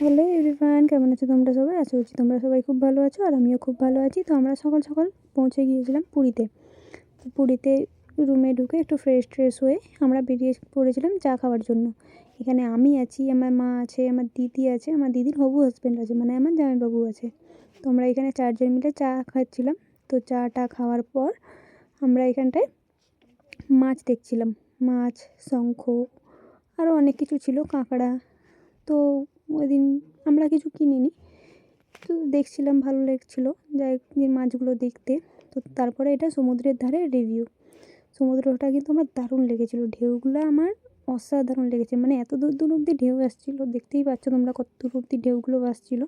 Hello everyone, কেমন আছো তোমরা সবাই? আশা করছি তোমরা সবাই খুব ভালো আছো আর আমিও খুব ভালো আছি। তো আমরা সকাল সকাল পৌঁছে গিয়েছিলাম পুরীতে। তো পুরীতে রুমে ঢুকে একটু ফ্রেশ হয়ে আমরা বেরিয়ে পড়েছিলাম চা খাওয়ার জন্য। এখানে আমি আছি, আমার মা আছে, আমার দিদি আছে, আমার দিদির হবু হাজব্যান্ড আছে, মানে আমার জামাইবাবু আছে। তো আমরা এখানে চারজন মিলে চা খাচ্ছিলাম। তো চাটা খাওয়ার পর আমরা এখানটায় মাছ দেখছিলাম। মাছ, শঙ্খ, আরও অনেক কিছু ছিল, কাঁকড়া। তো ওই দিন আমরা কিছু কিনিনি, তো দেখছিলাম, ভালো লাগছিলো যাই মাছগুলো দেখতে। তো তারপরে এটা সমুদ্রের ধারে রিভিউ। সমুদ্রটা কিন্তু আমার দারুণ লেগেছিলো, ঢেউগুলো আমার অসাধারণ লেগেছে, মানে এত দূর দূর অব্দি ঢেউ আসছিলো, দেখতেই পাচ্ছ তোমরা কত দূর অব্দি ঢেউগুলো আসছিলো।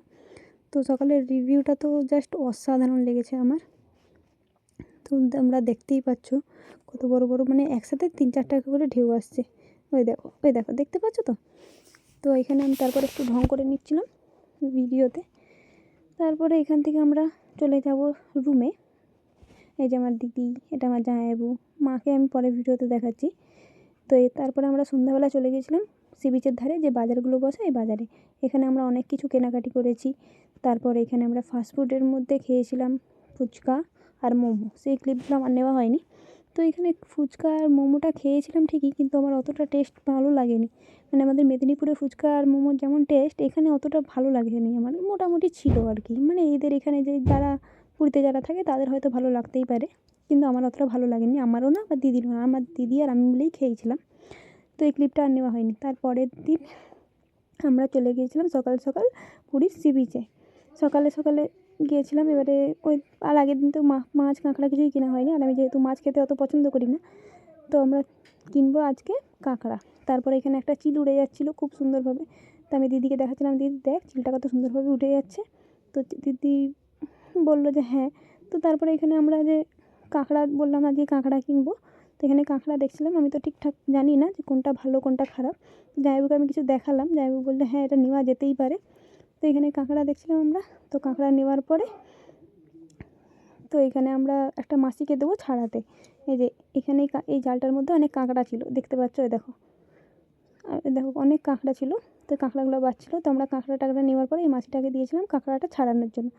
তো সকালের রিভিউটা তো জাস্ট অসাধারণ লেগেছে আমার। তো তোমরা দেখতেই পাচ্ছ কত বড় বড়, মানে একসাথে 3-4টা করে ঢেউ আসছে। ওই দেখো, ওই দেখো, দেখতে পাচ্ছ তো? তো এখানে আমি তারপরে একটু ঢং করে নিচ্ছিলাম ভিডিওতে। তারপরে এখান থেকে আমরা চলে যাব রুমে। এই যে আমার দিদি, এটা আমার জামাইবাবু, মাকে আমি পরে ভিডিওতে দেখাচ্ছি। তো তারপরে আমরা সন্ধ্যাবেলা চলে গেছিলাম সি বিচের ধারে যে বাজারগুলো বসে, এই বাজারে। এখানে আমরা অনেক কিছু কেনাকাটি করেছি। তারপরে এখানে আমরা ফাস্টফুডের মধ্যে খেয়েছিলাম ফুচকা আর মোমো, সেই ক্লিপগুলো আমার নেওয়া হয়নি। তো এখানে ফুচকা আর মোমোটা খেয়েছিলাম ঠিকই, কিন্তু আমার অতটা টেস্ট ভালো লাগেনি। মানে আমাদের মেদিনীপুরে ফুচকা আর মোমোর যেমন টেস্ট, এখানে অতটা ভালো লাগেনি আমার, মোটামুটি ছিল আর কি। মানে এদের এখানে যে যারা পুরীতে যারা থাকে তাদের হয়তো ভালো লাগতেই পারে, কিন্তু আমার অতটা ভালো লাগেনি, আমারও না, বা দিদিরও না। আমার দিদি আর আমি মিলেই খেয়েছিলাম। তো এই ক্লিপটা আর নেওয়া হয়নি। তারপরের দিন আমরা চলে গিয়েছিলাম সকাল সকাল পুরীর সি বিচে। সকালে সকালে গিয়েছিলাম। এবারে ওই আর আগের দিন তো মাছ কাঁকড়া কিছুই কেনা হয়নি, আর আমি যেহেতু মাছ খেতে অত পছন্দ করি না, তো আমরা কিনবো আজকে কাঁকড়া। তারপরে এখানে একটা চিল উড়ে যাচ্ছিলো খুব সুন্দরভাবে। তো আমি দিদিকে দেখাচ্ছিলাম, দিদি দেখ চিলটা কত সুন্দরভাবে উঠে যাচ্ছে। তো দিদি বললো যে হ্যাঁ। তো তারপরে এখানে আমরা যে কাঁকড়া বললাম আজকে কাঁকড়া কিনবো। তো এখানে কাঁকড়া দেখছিলাম, আমি তো ঠিকঠাক জানি না যে কোনটা ভালো কোনটা খারাপ। জামাইবাবুকে আমি কিছু দেখালাম, জামাইবাবু বললো হ্যাঁ এটা নেওয়া যেতেই পারে। তো এখানে কাঁকড়া দেখছিলাম আমরা। তো কাঁকড়া নেওয়ার পরে তো এখানে আমরা একটা মাসিকে দেবো ছাড়াতে। এই যে এখানে এই জালটার মধ্যে অনেক কাঁকড়া ছিল, দেখতে পাচ্ছ? এই দেখো, আর দেখো অনেক কাঁকড়া ছিল। তো কাঁকড়াগুলো বাচ্ছিলো। তো আমরা কাঁকড়া টাকড়া নেওয়ার পরে এই মাছটাকে দিয়েছিলাম কাঁকড়াটা ছাড়ানোর জন্য।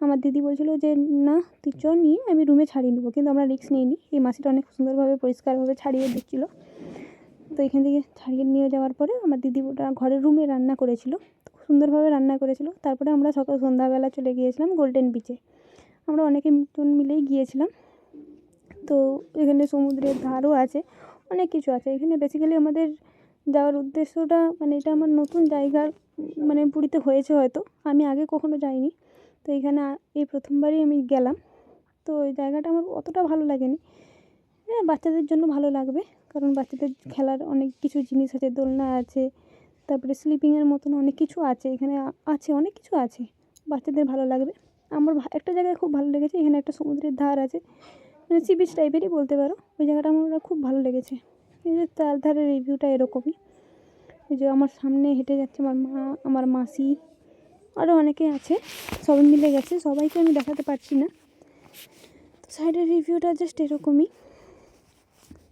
আমার দিদি বলছিল যে না তুই চ নিয়ে আমি রুমে ছাড়িয়ে নেবো, কিন্তু আমরা রিস্ক নিইনি। এই মাছটা অনেক সুন্দরভাবে পরিষ্কারভাবে ছাড়িয়ে দিচ্ছিলো। তো এখান থেকে ছাড়িয়ে নিয়ে যাওয়ার পরে আমার দিদি ওটা ঘরের রুমে রান্না করেছিল, সুন্দরভাবে রান্না করেছিল। তারপরে আমরা সন্ধ্যাবেলা চলে গিয়েছিলাম গোল্ডেন বিচে। আমরা অনেকে মিলেই গিয়েছিলাম। তো এখানে সমুদ্রের ধারও আছে, অনেক কিছু আছে এখানে। বেসিক্যালি আমাদের যাওয়ার উদ্দেশ্যটা, মানে এটা আমার নতুন জায়গার, মানে পুরীতে হয়েছে হয়তো, আমি আগে কখনো যাইনি। তো এখানে এই প্রথমবারই আমি গেলাম। তো এই জায়গাটা আমার অতটা ভালো লাগেনি। হ্যাঁ, বাচ্চাদের জন্য ভালো লাগবে, কারণ বাচ্চাদের খেলার অনেক কিছু জিনিস আছে, দোলনা আছে, তারপরে স্লিপিংয়ের মতন অনেক কিছু আছে এখানে, আছে অনেক কিছু আছে, বাচ্চাদের ভালো লাগবে। আমার একটা জায়গায় খুব ভালো লেগেছে, এখানে একটা সমুদ্রের ধার আছে, মানে সি বিচ টাইপেরই বলতে পারো। ওই জায়গাটা আমার খুব ভালো লেগেছে। এই যে তার ধারে রিভিউটা এরকমই। এই যে আমার সামনে হেঁটে যাচ্ছে আমার মা, আমার মাসি, আরও অনেকে আছে, সবাই মিলে গেছে, সবাইকে আমি দেখাতে পারছি না। তো সাইডের রিভিউটা জাস্ট এরকমই।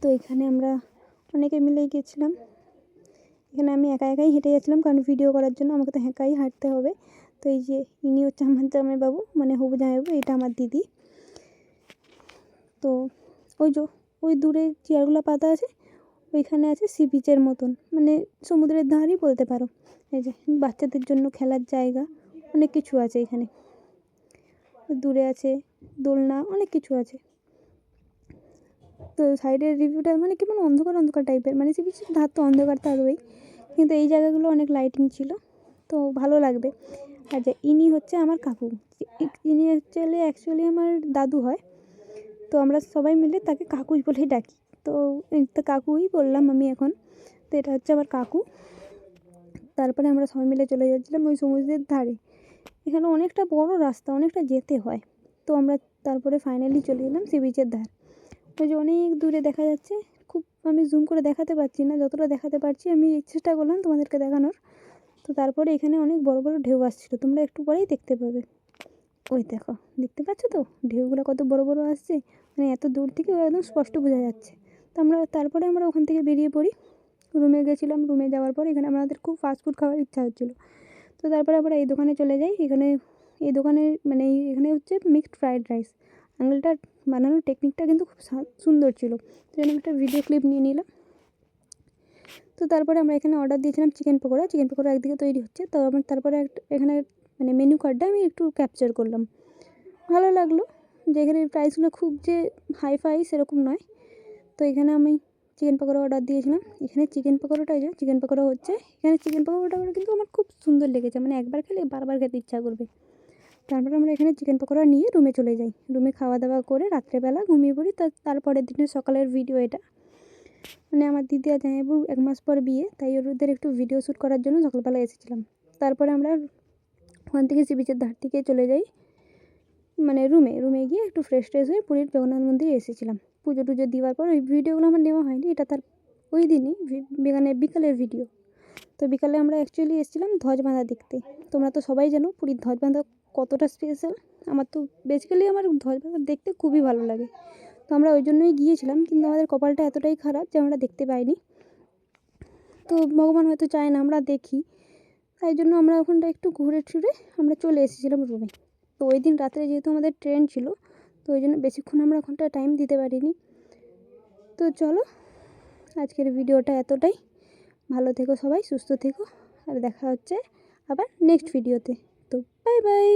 তো এখানে আমরা অনেকে মিলেই গেছিলাম। এখানে আমি একাই হেঁটে যাচ্ছিলাম, কারণ ভিডিও করার জন্য আমাকে তো একাই হাঁটতে হবে। তো এই যে ইনি হচ্ছে আমার জামাইবাবু, মানে হবু জামাইবাবু, এটা আমার দিদি। তো ওই দূরে চেয়ারগুলো পাতা আছে, ওইখানে আছে সি বিচের মতন, মানে সমুদ্রের ধারই বলতে পারো। এই যে বাচ্চাদের জন্য খেলার জায়গা, অনেক কিছু আছে এখানে। দূরে আছে দোলনা, অনেক কিছু আছে। তো সাইডের রিভিউটা মানে কেমন অন্ধকার অন্ধকার টাইপের, মানে সি বিচের ধার তো অন্ধকার থাকবেই, কিন্তু এই জায়গাগুলো অনেক লাইটিং ছিল, তো ভালো লাগবে। আর যে ইনি হচ্ছে আমার কাকু, ইনি অ্যাকচুয়ালি আমার দাদু হয়। তো আমরা সবাই মিলে তাকে কাকুই বলেই ডাকি। তো কাকুই বললাম আমি এখন। তো এটা হচ্ছে আমার কাকু। তারপরে আমরা সবাই মিলে চলে যাচ্ছিলাম ওই সমুদ্রের ধারে। এখানে অনেকটা বড় রাস্তা, অনেকটা যেতে হয়। তো আমরা তারপরে ফাইনালি চলে এলাম সি বিচের ধার। ওই যে অনেক দূরে দেখা যাচ্ছে, খুব আমি জুম করে দেখাতে পারছি না, যতটা দেখাতে পারছি আমি চেষ্টা করলাম তোমাদেরকে দেখানোর। তো তারপরে এখানে অনেক বড় বড় ঢেউ আসছিলো, তোমরা একটু পরেই দেখতে পাবে। ওই দেখো, দেখতে পাচ্ছ তো ঢেউগুলো কত বড় বড় আসছে, মানে এত দূর থেকে একদম স্পষ্ট বোঝা যাচ্ছে। তো তারপরে আমরা ওখান থেকে বেরিয়ে পড়ি, রুমে গেছিলাম। রুমে যাওয়ার পর এখানে আমাদের খুব ফাস্টফুড খাওয়ার ইচ্ছা হচ্ছিলো। তো তারপরে আমরা এই দোকানে চলে যাই। এখানে এই দোকানের মানে এখানে হচ্ছে মিক্সড ফ্রাইড রাইস। আঙ্কেলটার বানানোর টেকনিকটা কিন্তু খুব সুন্দর ছিল, তো জন্য একটা ভিডিও ক্লিপ নিয়ে নিলাম। তো তারপরে আমরা এখানে অর্ডার দিয়েছিলাম চিকেন পকোড়া। চিকেন পকোড়া একদিকে তৈরি হচ্ছে, তো আমার তারপরে এখানে মানে মেনু কার্ডটা আমি একটু ক্যাপচার করলাম। ভালো লাগলো যে এখানে প্রাইসগুলো খুব যে হাই-ফাই সেরকম নয়। তো এখানে আমি চিকেন পকোড়া অর্ডার দিয়েছিলাম। এখানে চিকেন পকোড়াটা এই যে চিকেন পকোড়া হচ্ছে। এখানে চিকেন পকোড়াটা কিন্তু আমার খুব সুন্দর লেগেছে, মানে একবার খেলে বারবার খেতে ইচ্ছা করবে। তারপরে আমরা এখানে চিকেন পকোড়া নিয়ে রুমে চলে যাই। রুমে খাওয়া দাওয়া করে রাত্রেবেলা ঘুমিয়ে পড়ি। তারপরের দিনের সকালের ভিডিও এটা। মানে আমার দিদি আর জামাইবাবুর 1 মাস পর বিয়ে, তাই ওদের একটু ভিডিও শ্যুট করার জন্য সকালবেলা এসেছিলাম। তারপরে আমরা ওখান থেকে সি বিচের ধার থেকে চলে যাই মানে রুমে গিয়ে একটু ফ্রেশ হয়ে পুরীর জগন্নাথ মন্দিরে এসেছিলাম। পুজো টুজো দেওয়ার পর ওই ভিডিওগুলো আমার নেওয়া হয়নি, এটা তার ওই দিনই মানে বিকালের ভিডিও। তো বিকালে আমরা অ্যাকচুয়ালি এসেছিলাম ধ্বজ বাঁধা দেখতে। তোমরা তো সবাই জানো পুরীর ধ্বজ বাঁধা কতটা স্পেশাল। আমার তো বেসিক্যালি আমার ধ্বজ বাঁধা দেখতে খুবই ভালো লাগে। তো আমরা ওই জন্যই গিয়েছিলাম, কিন্তু আমাদের কপালটা এতটাই খারাপ যে আমরা দেখতে পাইনি। তো ভগবান হয়তো চায় না আমরা দেখি, তাই জন্য আমরা ওখানটা একটু ঘুরে টুরে আমরা চলে এসেছিলাম রুমে। তো ওই দিন রাত্রে যেহেতু আমাদের ট্রেন ছিল, তো ওই জন্য বেশিক্ষণ আমরা ওখানটা টাইম দিতে পারিনি। তো চলো, আজকের ভিডিওটা এতটাই। ভালো থেকো সবাই, সুস্থ থেকো, আর দেখা হচ্ছে আবার নেক্সট ভিডিওতে। তো বাই বাই।